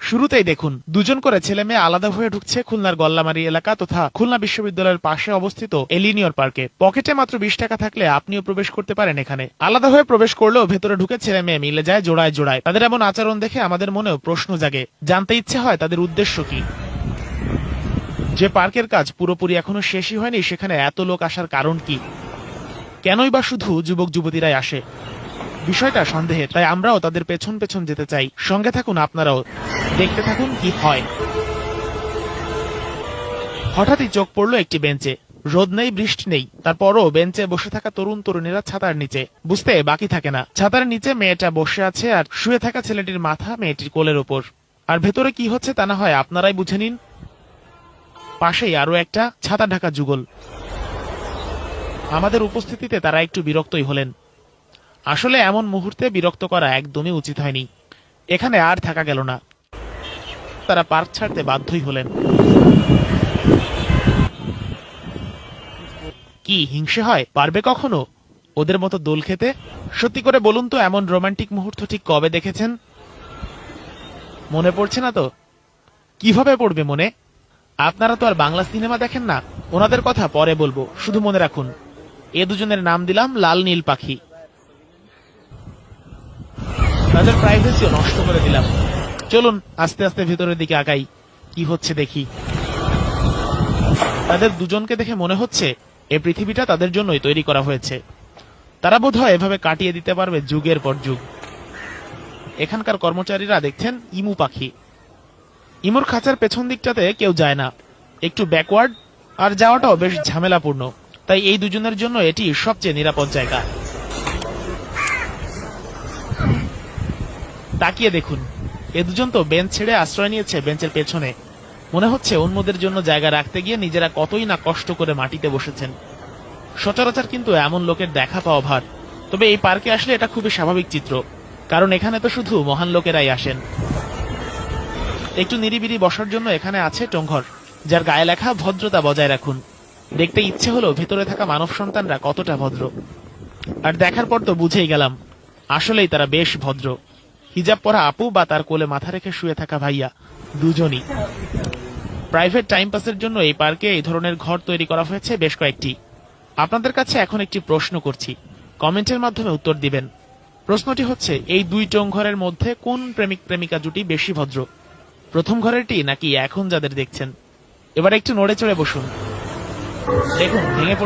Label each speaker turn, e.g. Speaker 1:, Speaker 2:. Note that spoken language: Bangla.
Speaker 1: শুরুতেই দেখুন, দুজন করে ছেলে মেয়ে আলাদা হয়ে ঢুকছে খুলনার গল্লামারী এলাকা তথা খুলনা বিশ্ববিদ্যালয়ের পাশে অবস্থিত এলিনিয়র পার্কে। পকেটে মাত্র 20 টাকা থাকলে আপনিও প্রবেশ করতে পারেন এখানে। আলাদা হয়ে প্রবেশ করলেও ভেতরে ঢুকে ছেলে মেয়ে মিলে যায় জোড়ায় জোড়ায়। তাদের এমন আচরণ দেখে আমাদের মনেও প্রশ্ন জাগে, জানতে ইচ্ছে হয় তাদের উদ্দেশ্য কি। যে পার্কের কাজ পুরোপুরি এখনো শেষই হয়নি, সেখানে এত লোক আসার কারণ কি? কেনই বা শুধু যুবক যুবতীরাই আসে? বিষয়টা সন্দেহের, তাই আমরাও তাদের পেছন পেছন যেতে চাই। সঙ্গে থাকুন আপনারাও, দেখতে থাকুন কি হয়। হঠাৎই চোখ পড়লো একটি বেঞ্চে। রোদ নেই, বৃষ্টি নেই, তারপরও বেঞ্চে বসে থাকা তরুণ তরুণীরা ছাতার নিচে। বুঝতে বাকি থাকে না, ছাতার নিচে মেয়েটা বসে আছে আর শুয়ে থাকা ছেলেটির মাথা মেয়েটির কোলের ওপর। আর ভেতরে কি হচ্ছে তা না হয় আপনারাই বুঝে নিন। পাশেই আরো একটা ছাতা ঢাকা যুগল। আমাদের উপস্থিতিতে তারা একটু বিরক্তই হলেন। আসলে এমন মুহূর্তে বিরক্ত করা একদমই উচিত হয়নি। এখানে আর থাকা গেল না, তারা পার্ক ছাড়তে বাধ্যই হলেন। কি হিংসে হয়? পারবে কখনো ওদের মতো দোল খেতে? সত্যি করে বলুন তো, এমন রোমান্টিক মুহূর্ত ঠিক কবে দেখেছেন? মনে পড়ছে না তো? কিভাবে পড়বে মনে? আপনারা তো আর বাংলা সিনেমা দেখেন না। ওনাদের কথা পরে বলবো, শুধু মনে রাখুন এ দুজনের নাম দিলাম লাল নীল পাখি। তাদের প্রাইভেসিও নষ্ট করে দিলাম। চলুন আস্তে আস্তে ভেতরের দিকে আগাই, কি হচ্ছে দেখি। তাদের দুজনকে দেখে মনে হচ্ছে এই পৃথিবীটা তাদের জন্যই তৈরি করা হয়েছে। তারা বোধহয় এভাবে কাটিয়ে দিতে পারবে যুগের পর যুগ। এখানকার কর্মচারীরা দেখছেন ইমু পাখি। ইমুর খাঁচার পেছন দিকটাতে কেউ যায় না, একটু ব্যাকওয়ার্ড, আর যাওয়াটাও বেশ ঝামেলাপূর্ণ। তাই এই দুজনের জন্য এটি সবচেয়ে নিরাপদ জায়গা। তাকিয়ে দেখুন, এ দুজন তো বেঞ্চ ছেড়ে আশ্রয় নিয়েছে বেঞ্চের পেছনে। মনে হচ্ছে অন্যদের জন্য জায়গা রাখতে গিয়ে নিজেরা কতই না কষ্ট করে মাটিতে বসেছেন। সচরাচর কিন্তু এমন লোকের দেখা পাওয়া ভার। তবে এই পার্কে আসলে এটা খুবই স্বাভাবিক চিত্র, কারণ এখানে তো শুধু মহান লোকেরাই আসেন। একটু নিরিবিলি বসার জন্য এখানে আছে টংঘর, যার গায়ে লেখা ভদ্রতা বজায় রাখুন। দেখতে ইচ্ছে হলো ভেতরে থাকা মানব সন্তানরা কতটা ভদ্র। আর দেখার পর তো বুঝেই গেলাম, আসলেই তারা বেশ ভদ্র। হিজাব পরা আপু বা তার কোলে মাথা রেখে শুয়ে থাকা ভাইয়া, দুজনই। প্রাইভেট টাইম পাসের জন্য এই পার্কে এই ধরনের ঘর তৈরি করা হয়েছে বেশ কয়েকটি। আপনাদের কাছে এখন একটি প্রশ্ন করছি, কমেন্টের মাধ্যমে উত্তর দিবেন। প্রশ্নটি হচ্ছে, এই দুই টংঘরের মধ্যে কোন প্রেমিক প্রেমিকা জুটি বেশি ভদ্র? প্রথম ঘরেরটি নাকি এখন যাদের দেখছেন? এবার একটু নড়ে চড়ে বসুন, দেখুন ভেঙে পড়ে